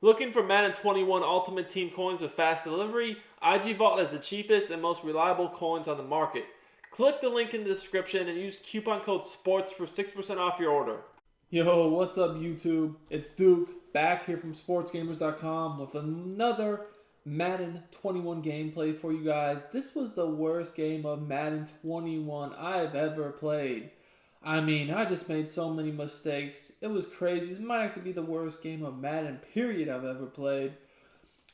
Looking for Madden 21 Ultimate Team coins with fast delivery? IG Vault has the cheapest and most reliable coins on the market. Click the link in the description and use coupon code SPORTS for 6% off your order. Yo, what's up YouTube? It's Duke, back here from sportsgamers.com with another Madden 21 gameplay for you guys. This was the worst game of Madden 21 I've ever played. I mean, I just made so many mistakes. It was crazy. This might actually be the worst game of Madden, period, I've ever played.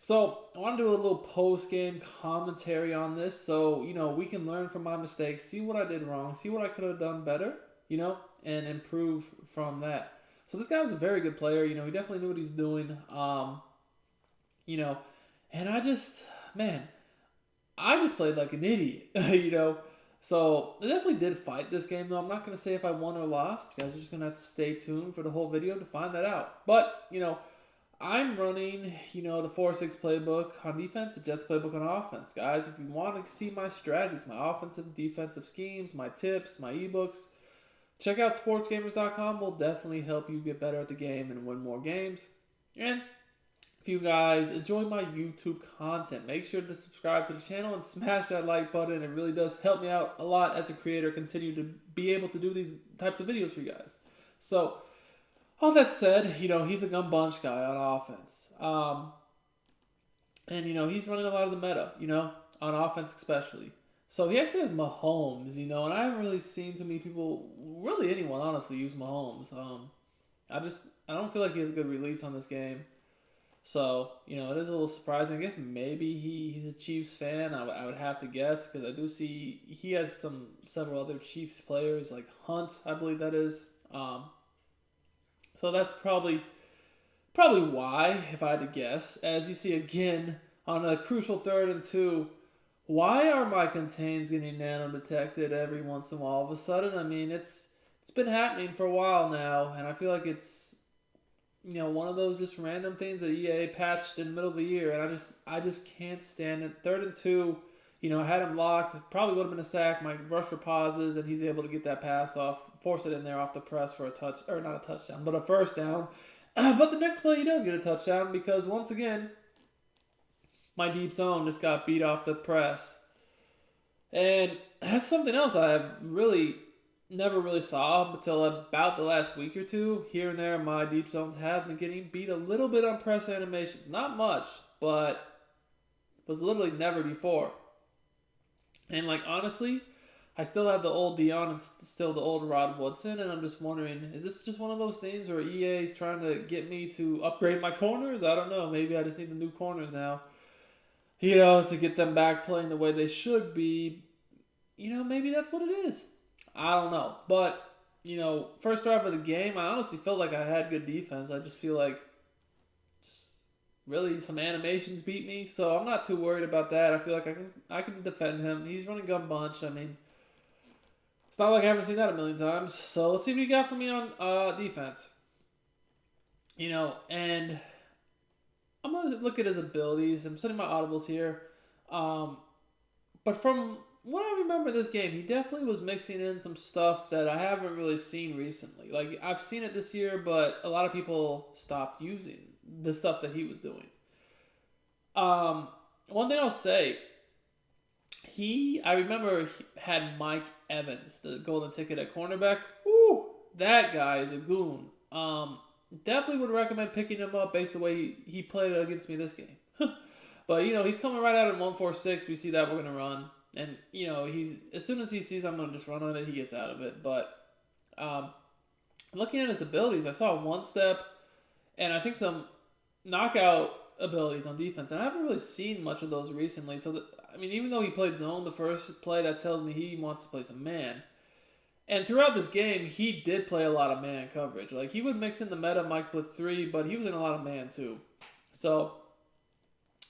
So, I want to do a little post-game commentary on this so, we can learn from my mistakes, see what I did wrong, see what I could have done better, and improve from that. So, this guy was a very good player. He definitely knew what he's doing. And I just played like an idiot, So, I definitely did fight this game, though. I'm not going to say if I won or lost. You guys are just going to have to stay tuned for the whole video to find that out. But, I'm running, the 4-6 playbook on defense, the Jets playbook on offense. Guys, if you want to see my strategies, my offensive and defensive schemes, my tips, my ebooks, check out sportsgamers.com. Will definitely help you get better at the game and win more games. And if you guys enjoy my YouTube content, make sure to subscribe to the channel and smash that like button. It really does help me out a lot as a creator, continue to be able to do these types of videos for you guys. So, all that said, he's a gun bunch guy on offense. And, he's running a lot of the meta, on offense especially. So, he actually has Mahomes, and I haven't really seen too many people, really anyone, honestly, use Mahomes. I don't feel like he has a good release on this game. So, it is a little surprising. I guess maybe he's a Chiefs fan. I would have to guess because I do see he has several other Chiefs players like Hunt, I believe that is. So that's probably why, if I had to guess. As you see again on a crucial 3rd and 2, why are my contains getting nano detected every once in a while? All of a sudden, I mean, it's been happening for a while now, and I feel like it's one of those just random things that EA patched in the middle of the year, and I just can't stand it. 3rd and 2, I had him locked. Probably would have been a sack. My rusher pauses, and he's able to get that pass off, force it in there off the press for not a touchdown, but a first down. But the next play, he does get a touchdown because once again, my deep zone just got beat off the press, and that's something else I have really never really saw until about the last week or two. Here and there, my deep zones have been getting beat a little bit on press animations. Not much, but was literally never before. And, honestly, I still have the old Dion and still the old Rod Woodson, and I'm just wondering, is this just one of those things where EA is trying to get me to upgrade my corners? I don't know. Maybe I just need the new corners now, to get them back playing the way they should be. Maybe that's what it is. I don't know. But, first drive of the game, I honestly felt like I had good defense. I just feel like really some animations beat me. So I'm not too worried about that. I feel like I can defend him. He's running gun bunch. I mean, it's not like I haven't seen that a million times. So let's see what he got for me on defense. And I'm going to look at his abilities. I'm setting my audibles here. But from what I remember this game, he definitely was mixing in some stuff that I haven't really seen recently. Like, I've seen it this year, but a lot of people stopped using the stuff that he was doing. One thing I'll say, I remember he had Mike Evans, the golden ticket at cornerback. Woo! That guy is a goon. Definitely would recommend picking him up based on the way he played against me this game. But, he's coming right out at 1-4-6. We see that we're going to run. And, as soon as he sees I'm going to just run on it, he gets out of it. But looking at his abilities, I saw one step and I think some knockout abilities on defense. And I haven't really seen much of those recently. So, even though he played zone the first play, that tells me he wants to play some man. And throughout this game, he did play a lot of man coverage. Like, he would mix in the meta Mike Blitz 3, but he was in a lot of man too. So,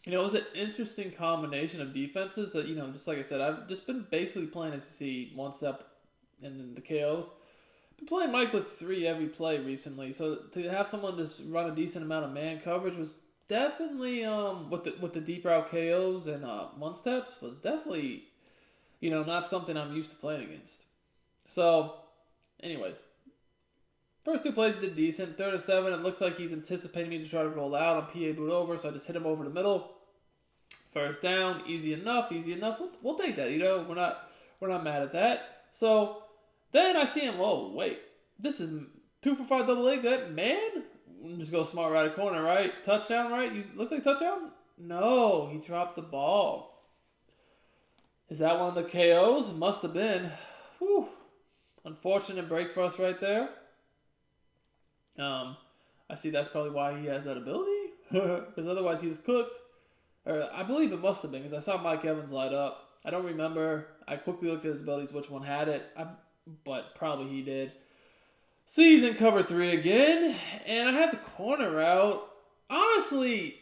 it was an interesting combination of defenses that, just like I said, I've just been basically playing, as you see, one step and then the KOs. Been playing Mike Blitz 3 every play recently, so to have someone just run a decent amount of man coverage was definitely, with the deep route KOs and one steps, was definitely, not something I'm used to playing against. So, anyways, First two plays he did decent. 3rd and 7, it looks like he's anticipating me to try to roll out on PA boot over, so I just hit him over the middle. First down, easy enough. We'll take that. We're not mad at that. So then I see him. Whoa, wait, this is 2 for 5 double A. Good man. Just go smart right at corner, right? Touchdown, right? Looks like touchdown. No, he dropped the ball. Is that one of the KOs? Must have been. Whew. Unfortunate break for us right there. I see that's probably why he has that ability. Because otherwise he was cooked. Or I believe it must have been because I saw Mike Evans light up. I don't remember. I quickly looked at his abilities, which one had it. But probably he did. See, he's in cover 3 again. And I had the corner out. Honestly,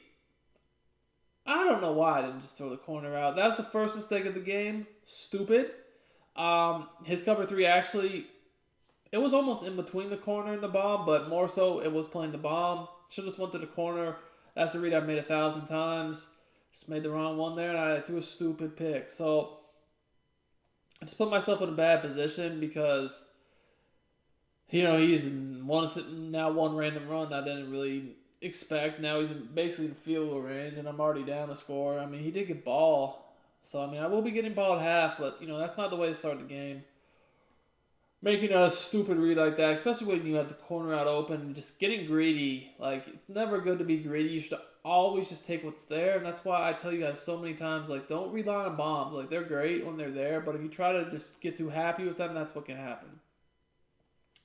I don't know why I didn't just throw the corner out. That was the first mistake of the game. Stupid. His cover 3 actually, it was almost in between the corner and the bomb, but more so it was playing the bomb. Should have just went to the corner. That's a read I've made 1,000 times. Just made the wrong one there, and I threw a stupid pick. So I just put myself in a bad position because, he's now one random run I didn't really expect. Now he's basically in field goal range, and I'm already down to score. I mean, he did get ball. So, I will be getting ball at half, but, that's not the way to start the game. Making a stupid read like that, especially when you have the corner out open, and just getting greedy. Like, it's never good to be greedy. You should always just take what's there, and that's why I tell you guys so many times, like, don't rely on bombs. Like, they're great when they're there, but if you try to just get too happy with them, that's what can happen.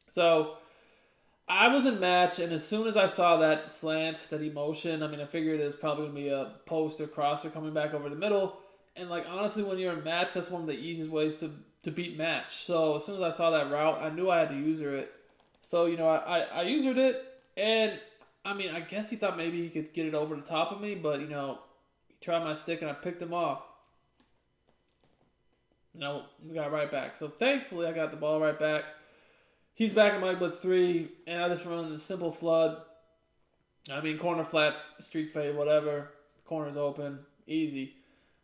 So, I was in match, and as soon as I saw that slant, that emotion, I figured it was probably going to be a post or crosser coming back over the middle. And, honestly, when you're in match, that's one of the easiest ways to beat match. So, as soon as I saw that route, I knew I had to user it. So, I usered it. And, I guess he thought maybe he could get it over the top of me. But, he tried my stick and I picked him off. We got right back. So, thankfully, I got the ball right back. He's back in my blitz 3. And I just run the simple flood. Corner flat, streak fade, whatever. Corner's open. Easy.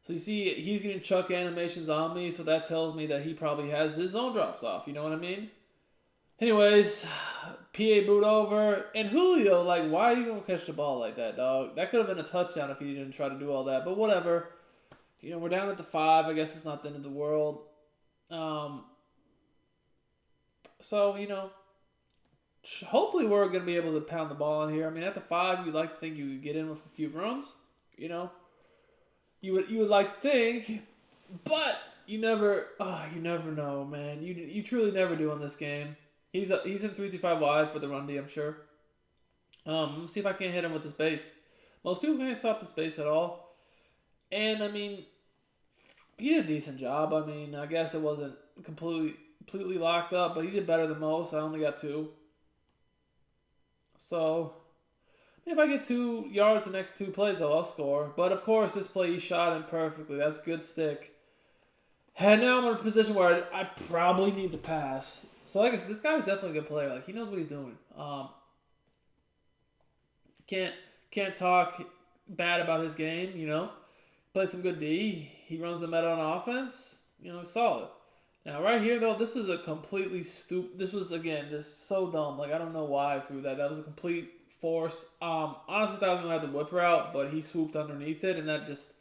So you see, he's getting chuck animations on me, so that tells me that he probably has his zone drops off. You know what I mean? Anyways, PA boot over. And Julio, why are you going to catch the ball like that, dog? That could have been a touchdown if he didn't try to do all that. But whatever. We're down at the 5. I guess it's not the end of the world. So, hopefully we're going to be able to pound the ball in here. At the 5, you'd like to think you could get in with a few runs, You would like to think, but you never know, man. You truly never do in this game. He's in 3-5 wide for the run D, I'm sure. Let's see if I can't hit him with this base. Most people can't stop this base at all. And he did a decent job. I guess it wasn't completely locked up, but he did better than most. I only got 2. So if I get 2 yards the next 2 plays, I'll score. But, of course, this play, he shot in perfectly. That's a good stick. And now I'm in a position where I probably need to pass. So, like I said, this guy's definitely a good player. He knows what he's doing. Can't talk bad about his game, Played some good D. He runs the meta on offense. Solid. Now, right here, though, this is a completely This was, again, just so dumb. I don't know why I threw that. That was a complete force. Honestly, thought I was gonna have the whip route, but he swooped underneath it, and that just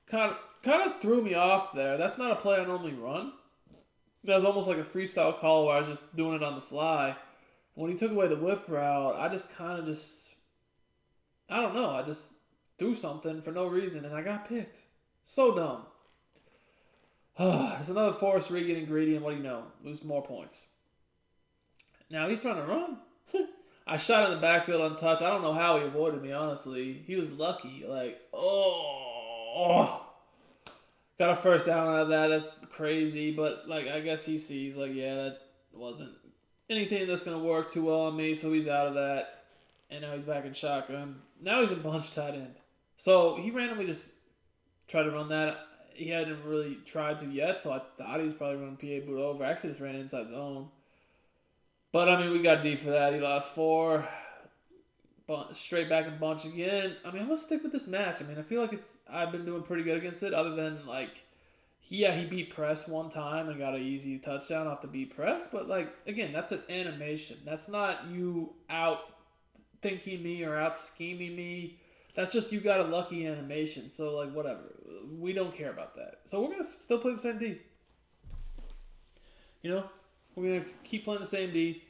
kind of threw me off there. That's not a play I normally run. That was almost like a freestyle call where I was just doing it on the fly. When he took away the whip route, I just I don't know. I just threw something for no reason, and I got picked. So dumb. It's another force read getting greedy, and what do you know? Lose more points. Now he's trying to run. I shot in the backfield untouched. I don't know how he avoided me, honestly. He was lucky. Got a first down out of that. That's crazy. But, I guess he sees, yeah, that wasn't anything that's going to work too well on me. So he's out of that. And now he's back in shotgun. Now he's in bunch tight end. So he randomly just tried to run that. He hadn't really tried to yet. So I thought he was probably running PA boot over. I actually just ran inside zone. But, we got D for that. He lost 4. Straight back and bunch again. I'm going to stick with this match. I feel like I've been doing pretty good against it, other than, he beat press one time and got an easy touchdown off the beat press. But like again, that's an animation. That's not you out thinking me or out scheming me. That's just you got a lucky animation. So like whatever, we don't care about that. So we're gonna still play the same D. You know, we're gonna keep playing the same D.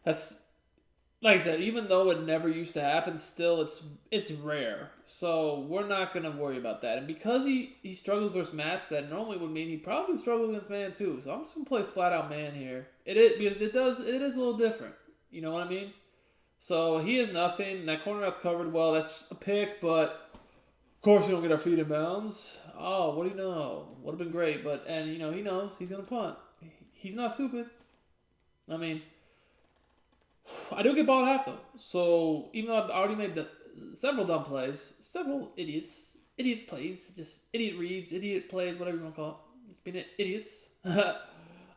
That's like I said, even though it never used to happen, still it's rare. So we're not gonna worry about that. And because he struggles versus match, that normally would mean he probably struggle against man too. So I'm just gonna play flat out man here. It is because it is a little different. You know what I mean? So he has nothing. That corner out's covered well. That's a pick, but of course we don't get our feet in bounds. Oh, what do you know? Would have been great, but and he knows he's gonna punt. He's not stupid. I mean, I do get ball at half though. So even though I've already made several dumb plays, several idiot plays, just idiot reads, idiot plays, whatever you want to call it. It's been idiots. If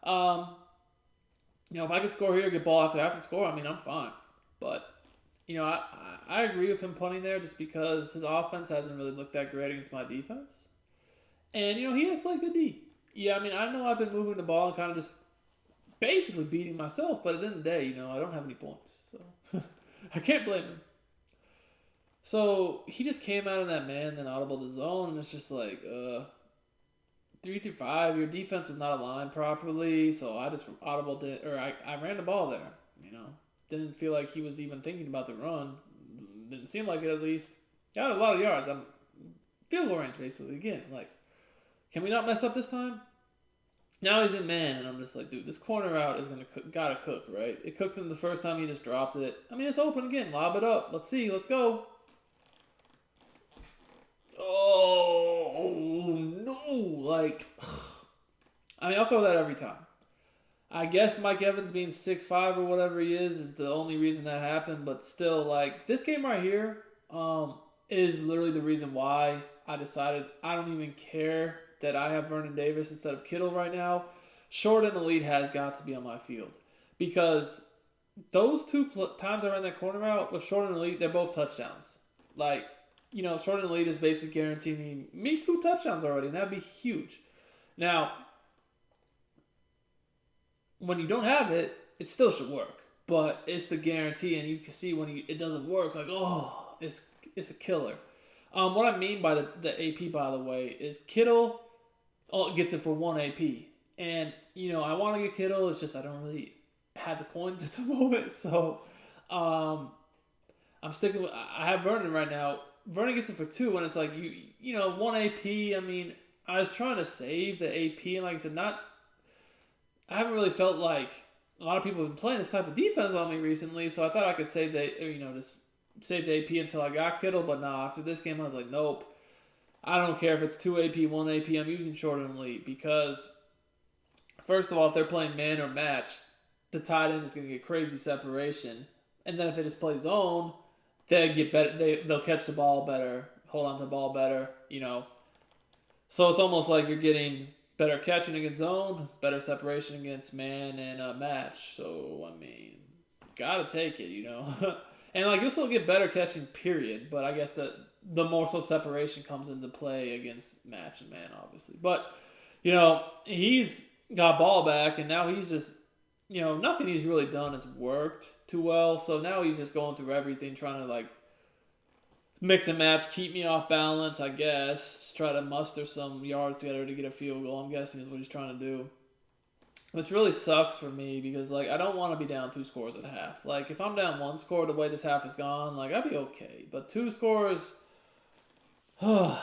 I could score here, get ball after half and score, I mean, I'm fine. But I agree with him punting there just because his offense hasn't really looked that great against my defense, and he has played good D. Yeah, I mean, I know I've been moving the ball and kind of just basically beating myself, but at the end of the day, I don't have any points. So I can't blame him. So he just came out in that man, then audible the zone, and it's just like 3-5. Your defense was not aligned properly, so I just I ran the ball there. Didn't feel like he was even thinking about the run. Didn't seem like it at least. Got a lot of yards. I'm field goal range basically again. Like, can we not mess up this time? Now he's in man, and I'm just like, dude, this corner out is gotta cook, right? It cooked him the first time he just dropped it. I mean, it's open again. Lob it up. Let's see. Let's go. Oh no! Like, I mean, I'll throw that every time. I guess Mike Evans being 6'5" or whatever he is the only reason that happened. But still, like, this game right here is literally the reason why I decided I don't even care that I have Vernon Davis instead of Kittle right now. Short and Elite has got to be on my field. Because those two times I ran that corner out with Short and Elite, they're both touchdowns. Like, Short and Elite is basically guaranteeing me 2 touchdowns already, and that'd be huge. Now, when you don't have it, it still should work. But it's the guarantee, and you can see when it doesn't work, like, oh, it's a killer. What I mean by the AP, by the way, is Kittle gets it for 1 AP. And, I want to get Kittle. It's just I don't really have the coins at the moment. So, I'm sticking with... I have Vernon right now. Vernon gets it for 2, and it's like, 1 AP. I mean, I was trying to save the AP, and like I said, I haven't really felt like a lot of people have been playing this type of defense on me recently, so I thought I could save just save the AP until I got Kittle, but nah, after this game I was like, nope. I don't care if it's 2 AP, 1 AP, I'm using Short and Elite because, first of all, if they're playing man or match, the tight end is going to get crazy separation, and then if they just play zone, they'll get better. They'll catch the ball better, hold on to the ball better, So it's almost like you're getting better catching against zone, better separation against man and match. So, I mean, gotta take it, And, like, you'll still get better catching, period. But I guess the more so separation comes into play against match and man, obviously. But, he's got ball back, and now he's just, nothing he's really done has worked too well. So now he's just going through everything, trying to, like, mix and match, keep me off balance, I guess. Just try to muster some yards together to get a field goal, I'm guessing is what he's trying to do. Which really sucks for me because, like, I don't want to be down 2 scores at half. Like, if I'm down 1 score the way this half is gone, like, I'd be okay. But 2 scores, don't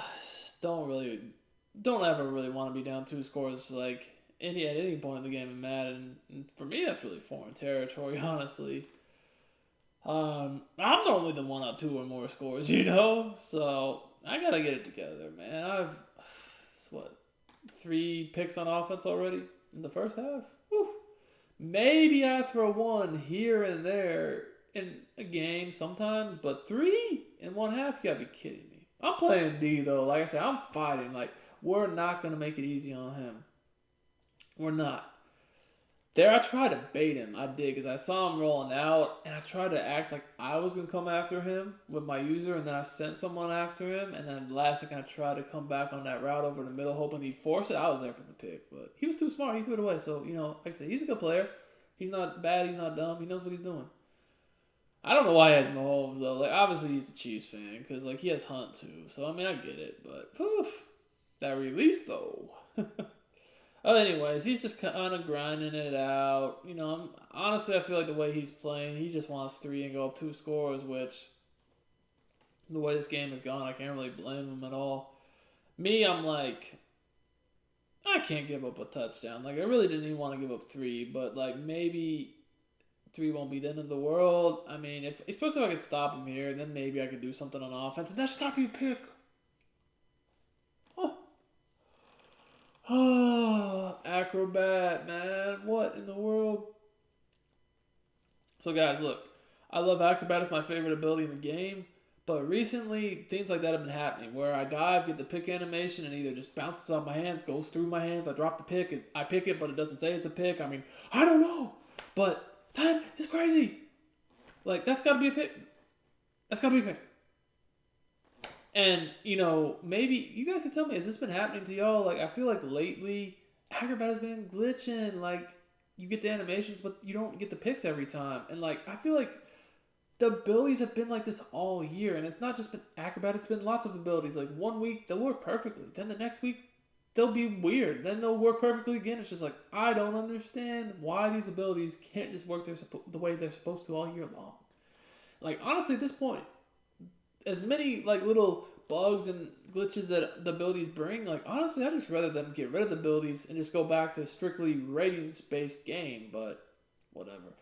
ever really want to be down 2 scores, like, at any point in the game in Madden. And for me, that's really foreign territory, honestly. I'm normally the one up 2 or more scores, So I gotta get it together, man. I've 3 picks on offense already in the first half. Whew. Maybe I throw 1 here and there in a game sometimes, but 3 in 1 half? You gotta be kidding me. I'm playing D though. Like I said, I'm fighting. Like, we're not gonna make it easy on him. We're not. There, I tried to bait him. I did because I saw him rolling out, and I tried to act like I was gonna come after him with my user, and then I sent someone after him, and then last second I tried to come back on that route over the middle, hoping he'd force it. I was there for the pick, but he was too smart. He threw it away. So like I said, he's a good player. He's not bad. He's not dumb. He knows what he's doing. I don't know why he has Mahomes though. Like obviously he's a Chiefs fan because like he has Hunt too. So I mean I get it, but that release though. Oh, anyways, he's just kind of grinding it out. Honestly, I feel like the way he's playing, he just wants 3 and go up 2 scores, which, the way this game has gone, I can't really blame him at all. Me, I'm like, I can't give up a touchdown. Like, I really didn't even want to give up 3, but, like, maybe 3 won't be the end of the world. I mean, especially if I could stop him here, then maybe I could do something on offense. And that's got to be a pick. Oh, acrobat, man. What in the world? So, guys, look. I love acrobat. It's my favorite ability in the game. But recently, things like that have been happening. Where I dive, get the pick animation, and either just bounces off my hands, goes through my hands. I drop the pick, and I pick it, but it doesn't say it's a pick. I mean, I don't know. But that is crazy. Like, that's got to be a pick. That's got to be a pick. And, maybe you guys can tell me, has this been happening to y'all? Like, I feel like lately, acrobat has been glitching. Like, you get the animations, but you don't get the picks every time. And, like, I feel like the abilities have been like this all year. And it's not just been acrobat, it's been lots of abilities. Like, one week, they'll work perfectly. Then the next week, they'll be weird. Then they'll work perfectly again. It's just like, I don't understand why these abilities can't just work the way they're supposed to all year long. Like, honestly, at this point, as many like little bugs and glitches that the abilities bring, like honestly, I just rather them get rid of the abilities and just go back to a strictly ratings-based game. But whatever.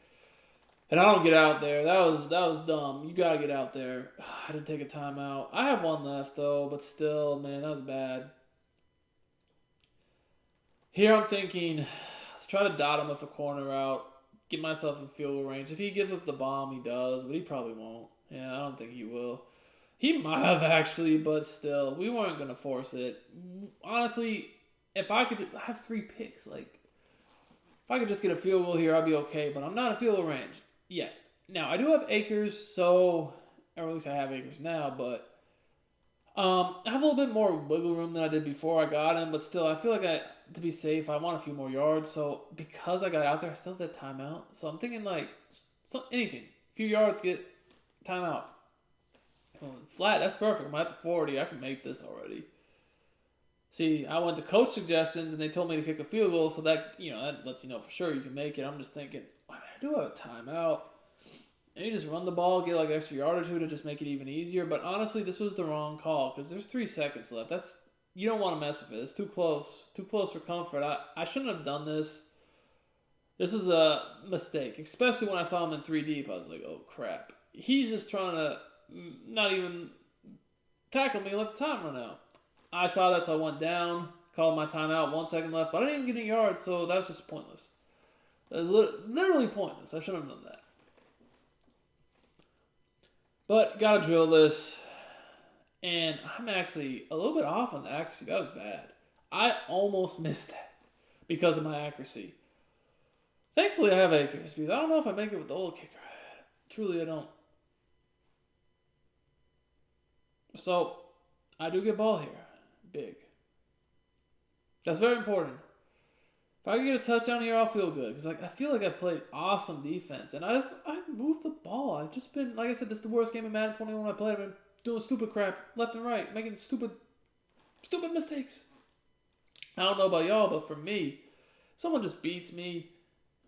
And I don't get out there. That was dumb. You gotta get out there. I didn't take a timeout. I have one left though, but still, man, that was bad. Here I'm thinking, let's try to dot him with a corner out, get myself in field goal range. If he gives up the bomb, he does, but he probably won't. Yeah, I don't think he will. He might have actually, but still, we weren't going to force it. Honestly, if I could I have 3 picks, like, if I could just get a field goal here, I'd be okay, but I'm not in field goal range yet. Now, I do have acres, or at least I have acres now, but I have a little bit more wiggle room than I did before I got him, but still, I feel like to be safe, I want a few more yards, so because I got out there, I still have that timeout, so I'm thinking, like, anything. A few yards, get timeout. Flat, that's perfect. I'm at the 40. I can make this already. See, I went to coach suggestions, and they told me to kick a field goal, so that lets you know for sure you can make it. I'm just thinking, I do have a timeout. And you just run the ball, get like an extra yard or 2 to just make it even easier. But honestly, this was the wrong call because there's 3 seconds left. You don't want to mess with it. It's too close. Too close for comfort. I shouldn't have done this. This was a mistake, especially when I saw him in 3 deep. I was like, oh, crap. He's just trying to not even tackle me and let the time run out. I saw that, so I went down, called my timeout, 1 second left, but I didn't even get a yard, so that was just pointless. Literally pointless. I shouldn't have done that. But gotta drill this, and I'm actually a little bit off on the accuracy. That was bad. I almost missed that because of my accuracy. Thankfully, I have acres because I don't know if I make it with the old kicker I had. Truly, I don't. So, I do get ball here. Big. That's very important. If I can get a touchdown here, I'll feel good. Because I feel like I played awesome defense. And I've moved the ball. I've just been, like I said, this is the worst game of Madden 21 I played. I've been doing stupid crap left and right. Making stupid mistakes. I don't know about y'all, but for me, if someone just beats me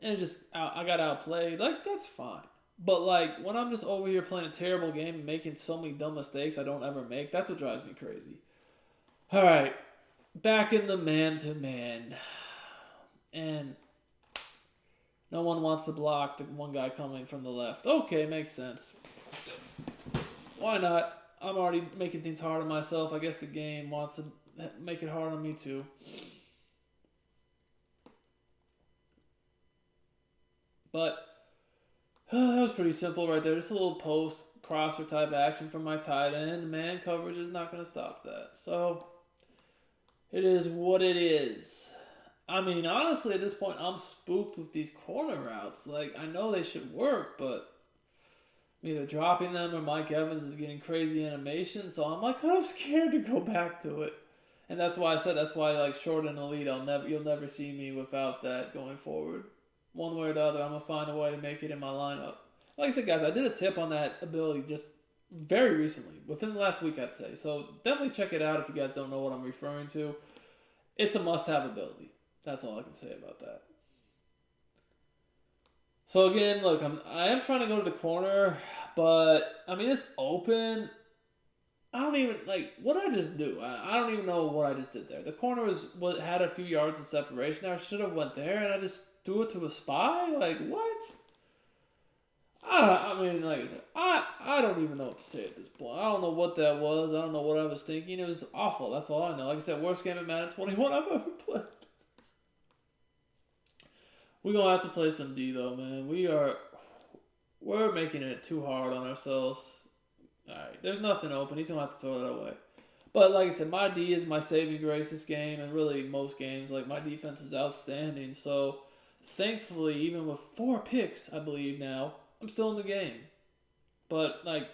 and I got outplayed, like, that's fine. But, like, when I'm just over here playing a terrible game and making so many dumb mistakes I don't ever make, that's what drives me crazy. All right. Back in the man-to-man. And no one wants to block the one guy coming from the left. Okay, makes sense. Why not? I'm already making things hard on myself. I guess the game wants to make it hard on me, too. But that was pretty simple right there. Just a little post crosser type action from my tight end. Man coverage is not going to stop that. So, it is what it is. I mean, honestly, at this point, I'm spooked with these corner routes. Like, I know they should work, but either dropping them or Mike Evans is getting crazy animation. So I'm like kind of scared to go back to it. And that's why I said that's why like short and elite, you'll never see me without that going forward. One way or the other, I'm gonna find a way to make it in my lineup. Like I said, guys, I did a tip on that ability just very recently, within the last week, I'd say. So definitely check it out if you guys don't know what I'm referring to. It's a must-have ability. That's all I can say about that. So again, look, I am trying to go to the corner, but I mean it's open. I don't even like what did I just do. I don't even know what I just did there. The corner had a few yards of separation. I should have went there, and I just threw it to a spy. Like what? I mean, like I said, I don't even know what to say at this point. I don't know what that was. I don't know what I was thinking. It was awful. That's all I know. Like I said, worst game at Madden 21 I've ever played. We're gonna have to play some D though, man. We're making it too hard on ourselves. Alright, there's nothing open. He's gonna have to throw that away. But like I said, my D is my saving grace this game, and really most games. Like my defense is outstanding. So thankfully, even with 4 picks, I believe now, I'm still in the game. But like,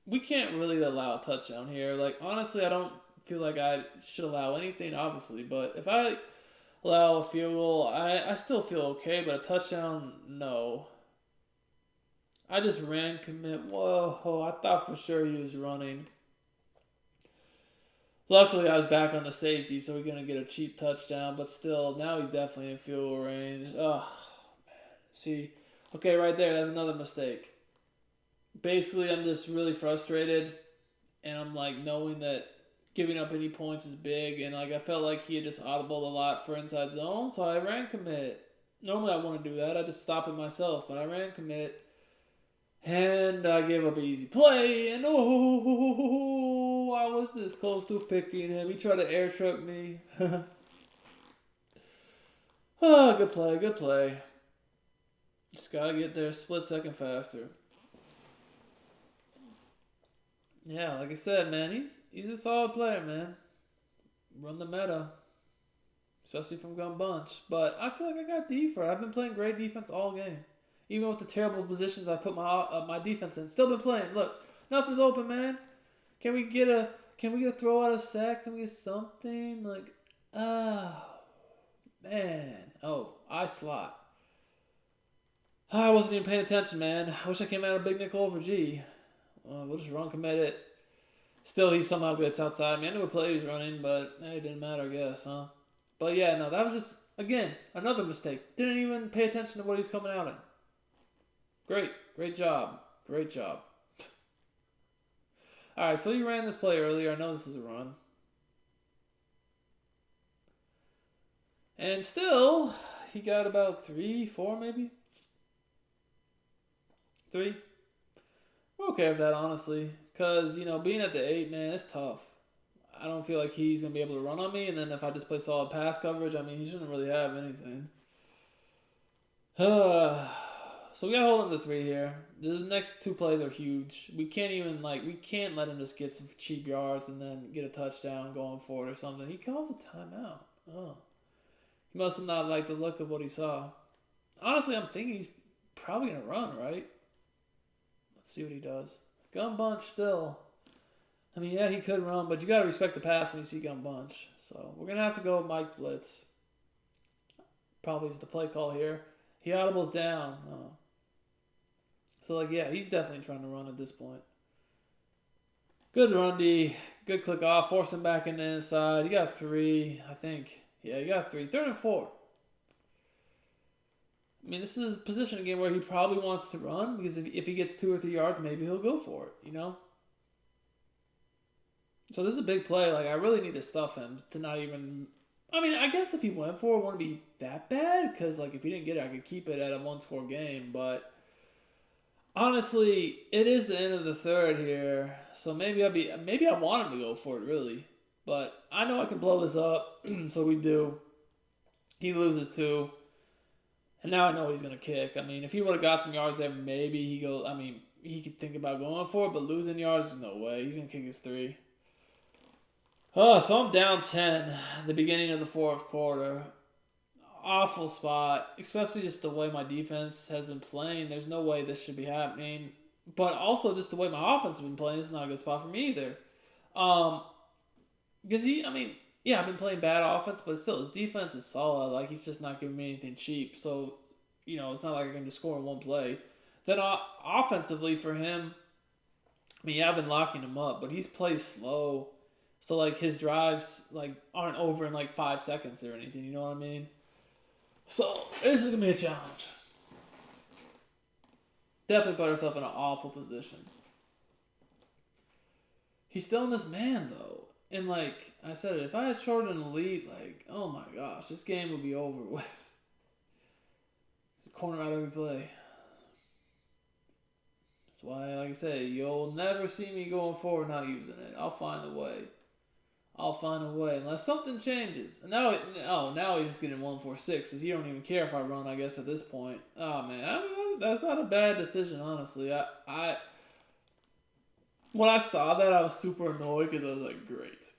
we can't really allow a touchdown here. Like honestly, I don't feel like I should allow anything, obviously. But if I allow a field goal, I still feel okay. But a touchdown, no. I just ran commit. Whoa, I thought for sure he was running. Luckily, I was back on the safety, so we're going to get a cheap touchdown. But still, now he's definitely in field goal range. Oh, man. See, okay, right there, that's another mistake. Basically, I'm just really frustrated. And I'm like knowing that giving up any points is big. And like I felt like he had just audibled a lot for inside zone, so I ran commit. Normally, I want to do that. I just stop it myself, but I ran commit. And I gave up an easy play, and oh, I was this close to picking him. He tried to air truck me. Oh, good play, good play. Just gotta get there a split second faster. Yeah, like I said, man, he's a solid player, man. Run the meta, especially from gun bunch. But I feel like I got D for it. I've been playing great defense all game. Even with the terrible positions I put my defense in, still been playing. Look, nothing's open, man. Can we get a throw out of sack? Can we get something like? Man. Oh, I slot. I wasn't even paying attention, man. I wish I came out of big nickel over G. We'll just run commit it. Still, he somehow gets outside me. I knew what play he was running, but hey, it didn't matter, I guess, huh? But yeah, no, that was just again another mistake. Didn't even pay attention to what he was coming out in. Great job. Great job. Alright, so you ran this play earlier. I know this is a run. And still, he got about 3, 4 maybe? 3? We're okay with that, honestly. Because, being at the 8, man, it's tough. I don't feel like he's going to be able to run on me. And then if I just play solid pass coverage, I mean, he shouldn't really have anything. So we gotta hold him to 3 here. The next 2 plays are huge. We can't let him just get some cheap yards and then get a touchdown going for it or something. He calls a timeout. Oh. He must have not liked the look of what he saw. Honestly, I'm thinking he's probably gonna run, right? Let's see what he does. Gun bunch still. I mean, yeah, he could run, but you gotta respect the pass when you see gun bunch. So we're gonna have to go with Mike Blitz. Probably is the play call here. He audibles down. Oh. So, yeah, he's definitely trying to run at this point. Good run, D. Good click off. Force him back in the inside. He got 3, I think. Yeah, he got 3. 3rd and 4. I mean, this is a position again where he probably wants to run because if he gets 2 or 3 yards, maybe he'll go for it, So this is a big play. Like, I really need to stuff him to not even... I mean, I guess if he went for it, it wouldn't be that bad because, like, if he didn't get it, I could keep it at a 1-score game, but... Honestly, it is the end of the 3rd here, so maybe I want him to go for it, really. But I know I can blow this up, so we do. He loses 2, and now I know he's going to kick. I mean, if he would have got some yards there, maybe he could think about going for it, but losing yards, there's no way. He's going to kick his 3. Oh, so I'm down 10 at the beginning of the 4th quarter. awful spot, especially just the way my defense has been playing. There's no way this should be happening. But also just the way my offense has been playing, it's not a good spot for me either. Because I've been playing bad offense, but still, his defense is solid. Like, he's just not giving me anything cheap. So, it's not like I can just score in one play. Then offensively for him, I've been locking him up, but he's played slow. So, like, his drives, like, aren't over in, like, 5 seconds or anything. You know what I mean? So, this is going to be a challenge. Definitely put herself in an awful position. He's still in this man, though. And, like I said, if I had shortened the lead, like, oh my gosh, this game would be over with. It's a corner out every play. That's why, like I said, you'll never see me going forward not using it. I'll find a way. Unless something changes. And now he's just getting 146 because he don't even care if I run, I guess, at this point. Oh, man. That's not a bad decision, honestly. When I saw that, I was super annoyed because I was like, great.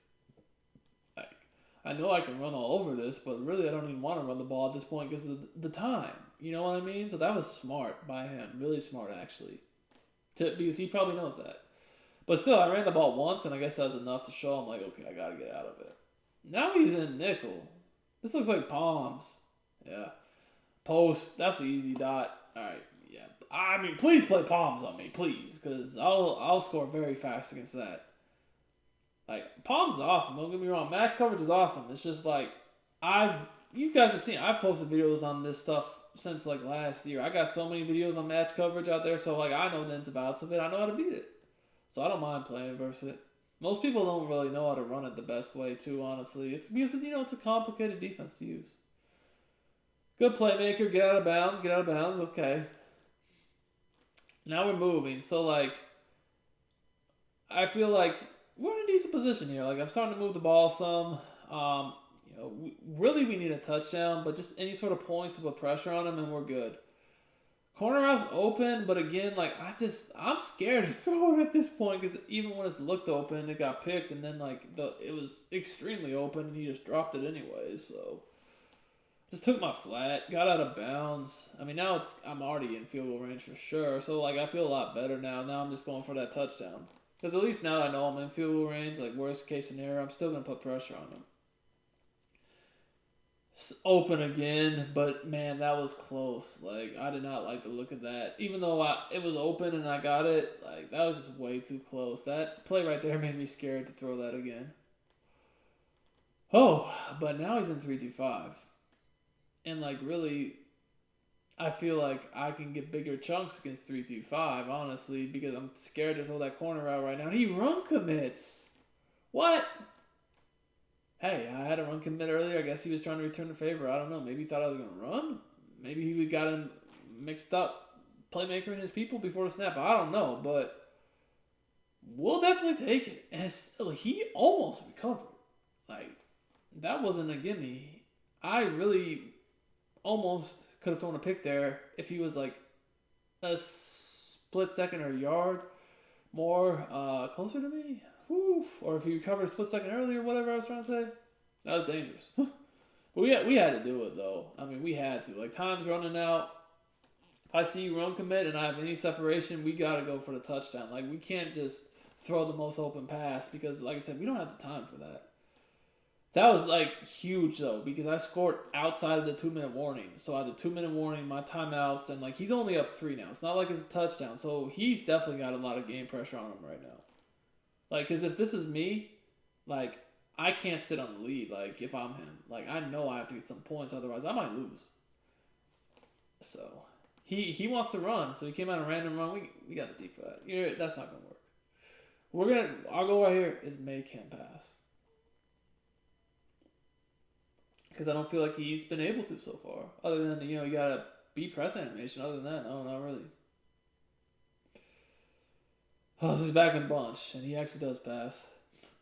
Like, I know I can run all over this, but really I don't even want to run the ball at this point because of the time. You know what I mean? So that was smart by him. Really smart, actually. Because he probably knows that. But still, I ran the ball once, and I guess that was enough to show him, like, okay, I got to get out of it. Now he's in nickel. This looks like palms. Yeah. Post. That's the easy dot. All right. Yeah. Please play palms on me, please, because I'll score very fast against that. Like, palms is awesome. Don't get me wrong. Match coverage is awesome. It's just like you guys have seen. I've posted videos on this stuff since like last year. I got so many videos on match coverage out there, so like I know the ins and outs of it. I know how to beat it. So I don't mind playing versus it. Most people don't really know how to run it the best way, too, honestly. It's because, it's a complicated defense to use. Good playmaker, get out of bounds, okay. Now we're moving. So, like, I feel like we're in a decent position here. Like, I'm starting to move the ball some. We need a touchdown, but just any sort of points to put pressure on him, and we're good. Corner route's open, but again, like, I'm scared to throw it at this point because even when it's looked open, it got picked, and then, like, it was extremely open, and he just dropped it anyway, so. Just took my flat, got out of bounds. Now I'm already in field goal range for sure, so, like, I feel a lot better now. Now I'm just going for that touchdown. Because at least now I know I'm in field goal range, like, worst case scenario, I'm still going to put pressure on him. Open again, but man, that was close. Like, I did not like the look of that. Even though it was open and I got it, like, that was just way too close. That play right there made me scared to throw that again. Oh, but now he's in 3-5. And, like, really, I feel like I can get bigger chunks against 3-5, honestly, because I'm scared to throw that corner out right now. And he run commits. What? Hey, I had a run commit earlier. I guess he was trying to return the favor. I don't know. Maybe he thought I was going to run. Maybe he got him mixed up, playmaker and his people before the snap. I don't know, but we'll definitely take it. And still, he almost recovered. Like, that wasn't a gimme. I really almost could have thrown a pick there if he was like a split second or a yard more closer to me. Or if he recovered a split second earlier, whatever I was trying to say. That was dangerous. But we had to do it, though. We had to. Like, time's running out. If I see you run commit and I have any separation, we got to go for the touchdown. Like, we can't just throw the most open pass because, like I said, we don't have the time for that. That was, like, huge, though, because I scored outside of the 2-minute warning. So I had the 2-minute warning, my timeouts, and, like, he's only up 3 now. It's not like it's a touchdown. So he's definitely got a lot of game pressure on him right now. Like, because if this is me, like, I can't sit on the lead, like, if I'm him. Like, I know I have to get some points, otherwise I might lose. So, he wants to run, so he came out a random run. We got the D for that. That's not going to work. Our goal right here is make him pass. Because I don't feel like he's been able to so far. Other than, you got to be press animation. Other than that, no, not really. Oh, so he's back in bunch, and he actually does pass.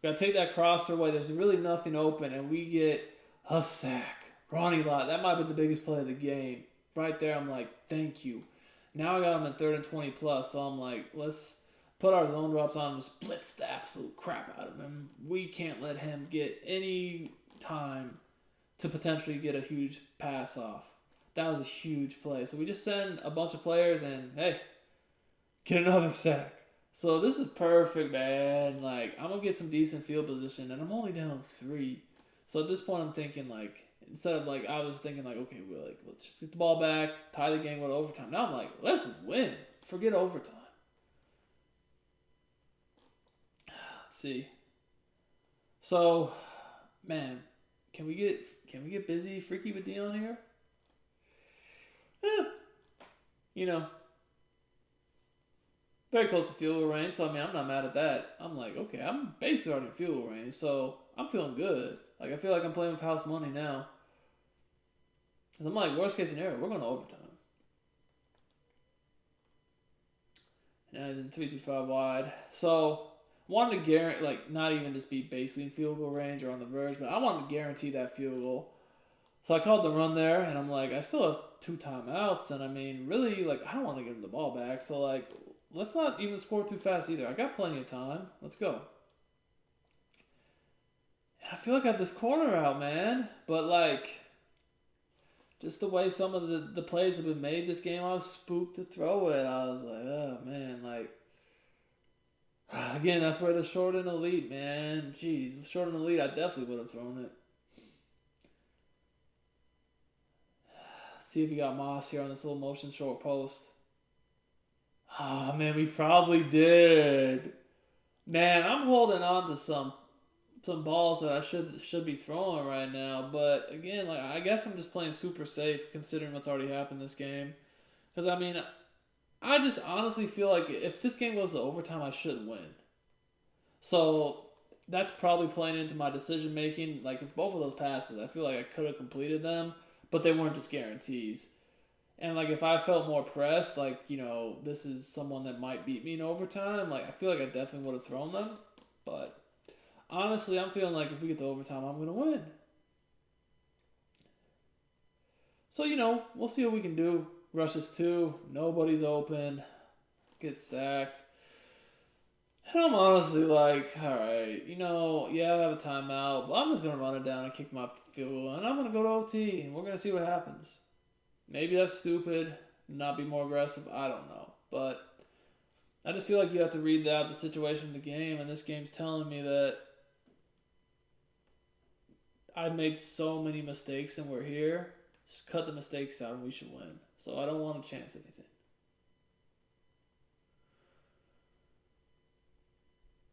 We got to take that crosser away. There's really nothing open, and we get a sack. Ronnie Lott, that might have been the biggest play of the game. Right there, I'm like, thank you. Now I got him in 3rd and 20 plus, so I'm like, let's put our zone drops on and just blitz the absolute crap out of him. We can't let him get any time to potentially get a huge pass off. That was a huge play. So we just send a bunch of players and, hey, get another sack. So this is perfect, man. Like, I'm going to get some decent field position, and I'm only down 3. So at this point, I'm thinking, like, instead of, like, I was thinking, like, okay, let's just get the ball back, tie the game with overtime. Now I'm like, let's win. Forget overtime. Let's see. So, man, can we get busy, freaky with Dion here? Very close to field goal range, so I mean, I'm not mad at that. I'm like, okay, I'm basically already in field goal range, so I'm feeling good. Like, I feel like I'm playing with house money now. Because I'm like, worst case scenario, we're going to overtime. Now he's in 3-5 wide. So, wanted to guarantee, like, not even just be basically in field goal range or on the verge, but I wanted to guarantee that field goal. So I called the run there, and I'm like, I still have 2 timeouts, and I mean, really, like, I don't want to give him the ball back, so, like, let's not even score too fast either. I got plenty of time. Let's go. And I feel like I have this corner out, man, but, like, just the way some of the plays have been made this game, I was spooked to throw it. I was like, oh, man, like, again, that's where the short and elite, man. Jeez, short and elite, I definitely would have thrown it. See if we got Moss here on this little motion short post. Oh, man, we probably did. Man, I'm holding on to some balls that I should be throwing right now. But, again, like, I guess I'm just playing super safe considering what's already happened this game. Because, I mean, I just honestly feel like if this game goes to overtime, I should win. So, that's probably playing into my decision making. Like, because both of those passes, I feel like I could have completed them. But they weren't just guarantees. And, like, if I felt more pressed, like, this is someone that might beat me in overtime, like, I feel like I definitely would have thrown them. But, honestly, I'm feeling like if we get to overtime, I'm going to win. So, we'll see what we can do. Rushes 2. Nobody's open. Gets sacked. And I'm honestly like, all right, yeah, I have a timeout, but I'm just going to run it down and kick my field goal, and I'm going to go to OT, and we're going to see what happens. Maybe that's stupid, not be more aggressive, I don't know. But I just feel like you have to read out the situation of the game, and this game's telling me that I made so many mistakes and we're here. Just cut the mistakes out and we should win. So I don't want to chance anything.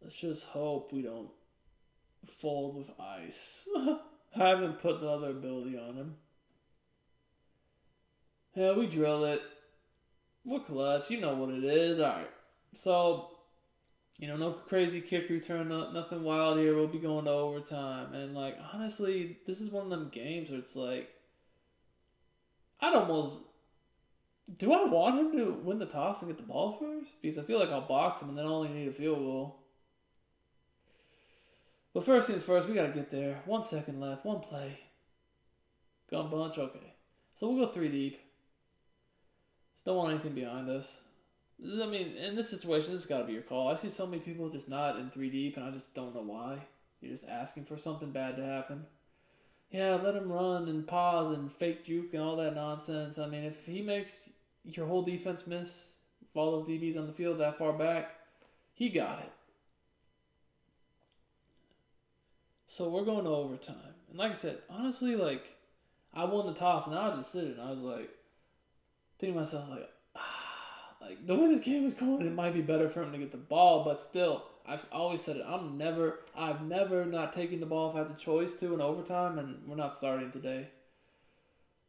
Let's just hope we don't fold with ice. I haven't put the other ability on him. Yeah, we drill it. We're clutch. You know what it is. Alright. So, no crazy kick return, nothing wild here. We'll be going to overtime. And, like, honestly, this is one of them games where it's like, do I want him to win the toss and get the ball first? Because I feel like I'll box him and then I only need a field goal. But first things first, we got to get there. 1 second left. 1 play. Gun bunch. Okay. So we'll go 3 deep. Just don't want anything behind us. I mean, in this situation, this has got to be your call. I see so many people just not in 3 deep, and I just don't know why. You're just asking for something bad to happen. Yeah, let him run and pause and fake juke and all that nonsense. I mean, if he makes your whole defense miss, with all those DBs on the field that far back, he got it. So we're going to overtime. And like I said, honestly, like, I won the toss, and I was just sitting. I was like, thinking to myself, like, the way this game is going, it might be better for him to get the ball, but still, I've always said it. I've never not taken the ball if I had the choice to in overtime, and we're not starting today.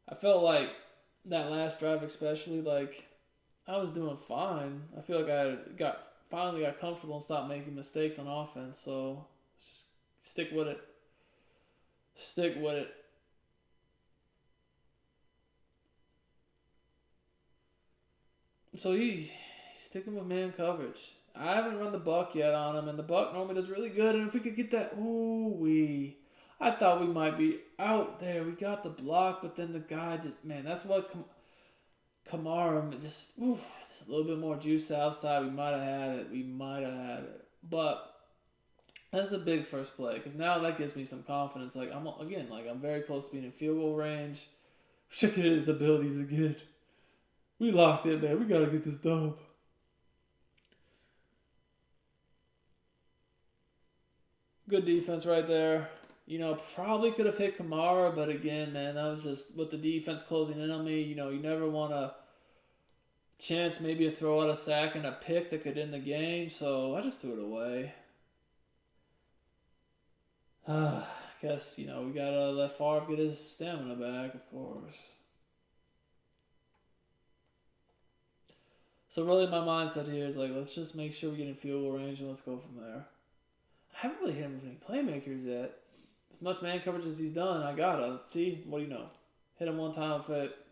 I felt like that last drive especially, like, I was doing fine. I feel like I finally got comfortable and stopped making mistakes on offense, so just stick with it. Stick with it. So he's sticking with man coverage. I haven't run the buck yet on him, and the buck normally does really good. And if we could get that, I thought we might be out there. We got the block, but then the guy just, man, that's what Kamara just a little bit more juice outside. We might have had it. But That's a big first play because now that gives me some confidence. Like I'm very close to being in field goal range. Checking his abilities again. We locked in, man. We gotta get this dub. Good defense right there. Probably could have hit Kamara, but again, man, that was just with the defense closing in on me. You never want to chance maybe a throw out a sack and a pick that could end the game, so I just threw it away. I guess, we gotta let Favre get his stamina back, of course. So really my mindset here is like, let's just make sure we get in field goal range and let's go from there. I haven't really hit him with any playmakers yet. As much man coverage as he's done, I gotta. See, what do you know? Hit him one time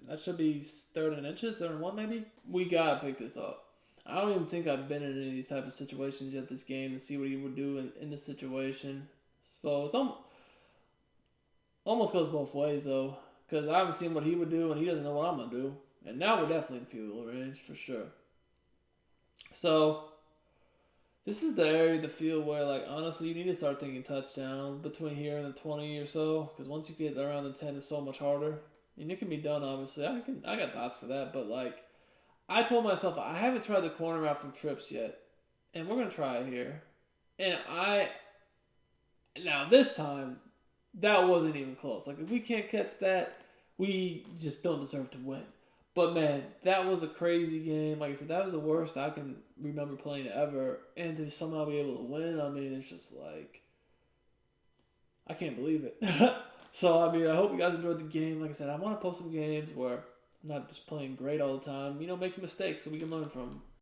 that should be third and inches, third and one maybe. We gotta pick this up. I don't even think I've been in any of these type of situations yet this game to see what he would do in this situation. So it's almost goes both ways though, because I haven't seen what he would do and he doesn't know what I'm gonna do. And now we're definitely in field goal range for sure. So this is the area of the field where, like, honestly, you need to start thinking touchdown between here and the 20 or so, because once you get around the 10, it's so much harder. And it can be done, obviously. I got thoughts for that, but, like, I told myself I haven't tried the corner route from trips yet, and we're going to try it here. And now this time, that wasn't even close. Like, if we can't catch that, we just don't deserve to win. But, man, that was a crazy game. Like I said, that was the worst I can remember playing ever. And to somehow be able to win, I mean, it's just like, I can't believe it. So, I mean, I hope you guys enjoyed the game. Like I said, I want to post some games where I'm not just playing great all the time. Making mistakes so we can learn from them.